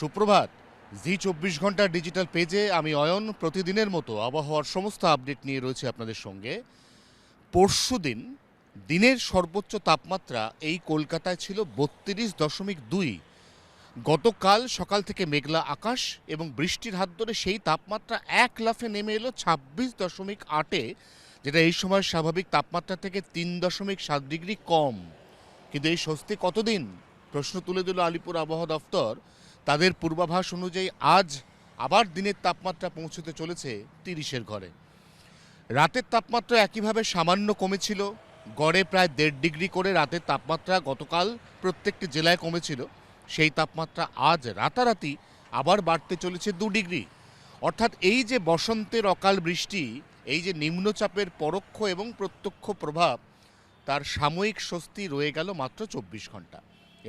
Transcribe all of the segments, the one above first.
সুপ্রভাত। জি 24 ঘন্টা ডিজিটাল পেজে আমি অয়ন প্রতিদিনের মতো আবহাওয়ার সমস্ত আপডেট নিয়ে রয়েছে আপনাদের সঙ্গে। পরশুদিন দিনের সর্বোচ্চ তাপমাত্রা এই কলকাতায় ছিল 32.2। গতকাল সকাল থেকে মেঘলা আকাশ এবং বৃষ্টির হাত ধরে সেই তাপমাত্রা এক লাফে নেমে এলো 26.8-এ, যেটা এই সময় স্বাভাবিক তাপমাত্রা থেকে 3.7 ডিগ্রি কম। কিন্তু এই স্বস্তি কতদিন? প্রশ্ন তুলে দিল আলিপুর আবহাওয়া দফতর। তাদের পূর্বাভাস অনুযায়ী আজ আবার দিনের তাপমাত্রা পৌঁছতে চলেছে 30-এর ঘরে। রাতের তাপমাত্রা একইভাবে সামান্য কমেছিল, গড়ে প্রায় 1.5 ডিগ্রি করে রাতের তাপমাত্রা গতকাল প্রত্যেকটি জেলায় কমেছিল। সেই তাপমাত্রা আজ রাতারাতি আবার বাড়তে চলেছে 2 ডিগ্রি। অর্থাৎ এই যে বসন্তের অকাল বৃষ্টি, এই যে নিম্নচাপের পরোক্ষ এবং প্রত্যক্ষ প্রভাব, তার সাময়িক স্বস্তি রয়ে গেল মাত্র 24 ঘন্টা।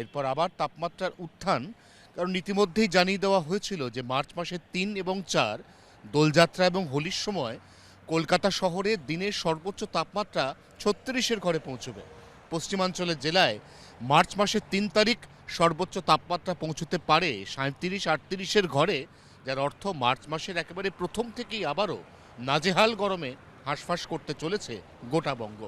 এরপর আবার তাপমাত্রার উত্থান, কারণ ইতিমধ্যেই জানিয়ে দেওয়া হয়েছিল যে মার্চ মাসের 3 এবং 4 দোলযাত্রা এবং হোলির সময় কলকাতা শহরে দিনের সর্বোচ্চ তাপমাত্রা 36-এর ঘরে পৌঁছবে। পশ্চিমাঞ্চলের জেলায় মার্চ মাসের 3 তারিখ সর্বোচ্চ তাপমাত্রা পৌঁছতে পারে 37-38-এর ঘরে, যার অর্থ মার্চ মাসের একেবারে প্রথম থেকেই আবারও নাজেহাল গরমে হাঁসফাঁস করতে চলেছে গোটা বঙ্গ।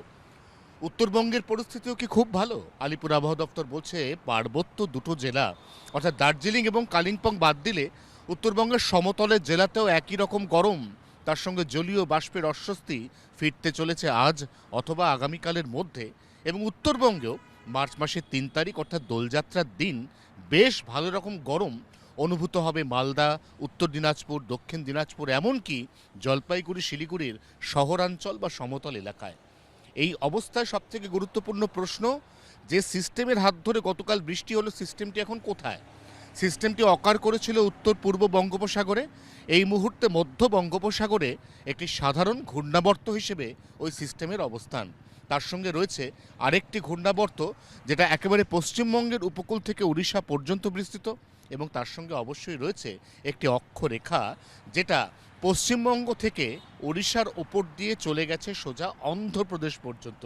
উত্তরবঙ্গের পরিস্থিতিও কি খুব ভালো? আলিপুর আবহাওয়া দপ্তর বলছে পার্বত্য দুটো জেলা অর্থাৎ দার্জিলিং এবং কালিম্পং বাদ দিলে উত্তরবঙ্গের সমতলের জেলাতেও একই রকম গরম। তার সঙ্গে জলীয় বাষ্পের অস্বস্তি ফিরতে চলেছে আজ অথবা আগামীকালের মধ্যে। এবং উত্তরবঙ্গেও মার্চ মাসের 3 তারিখ অর্থাৎ দোলযাত্রার দিন বেশ ভালো রকম গরম অনুভূত হবে মালদা, উত্তর দিনাজপুর, দক্ষিণ দিনাজপুর, এমনকি জলপাইগুড়ি শিলিগুড়ির শহরাঞ্চল বা সমতল এলাকায়। এই অবস্থায় সবথেকে গুরুত্বপূর্ণ প্রশ্ন, যে সিস্টেমের হাত ধরে গতকাল বৃষ্টি হলো, সিস্টেমটি এখন কোথায়? সিস্টেমটি অকার করেছিল উত্তর পূর্ব বঙ্গোপসাগরে। এই মুহূর্তে মধ্য বঙ্গোপসাগরে একটি সাধারণ ঘূর্ণাবর্ত হিসেবে ওই সিস্টেমের অবস্থান। তার সঙ্গে রয়েছে আরেকটি ঘূর্ণাবর্ত, যেটা একেবারে পশ্চিমবঙ্গের উপকূল থেকে উড়িষ্যা পর্যন্ত বিস্তৃত, এবং তার সঙ্গে অবশ্যই রয়েছে একটি অক্ষরেখা, যেটা পশ্চিমবঙ্গ থেকে ওড়িশার ওপর দিয়ে চলে গেছে সোজা অন্ধ্রপ্রদেশ পর্যন্ত।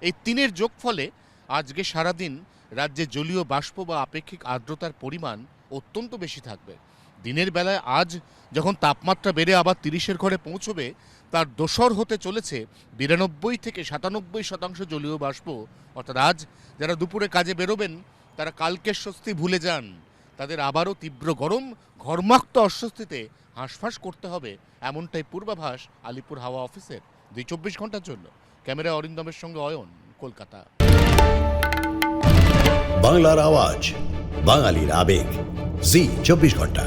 এই তিনের যোগফলে আজকে সারাদিন রাজ্যে জলীয় বাষ্প বা আপেক্ষিক আর্দ্রতার পরিমাণ অত্যন্ত বেশি থাকবে। দিনের বেলায় আজ যখন তাপমাত্রা বেড়ে আবার 30-এর ঘরে পৌঁছবে, তার দোসর হতে চলেছে 92 থেকে 97% জলীয় বাষ্প। অর্থাৎ আজ যারা দুপুরে কাজে বেরোবেন তারা কালকের স্বস্তি ভুলে যান, তাদের আবারও তীব্র গরম, ঘর্মাক্ত অস্বস্তিতে হাঁসফাঁস করতে হবে, এমনটাই পূর্বাভাস আলিপুর হাওয়া অফিসের। 24 ঘন্টার জন্য ক্যামেরা অরিন্দমের সঙ্গে অয়ন, কলকাতা। বাংলার আওয়াজ, বাঙালির আবেগ, জি 24 ঘন্টা।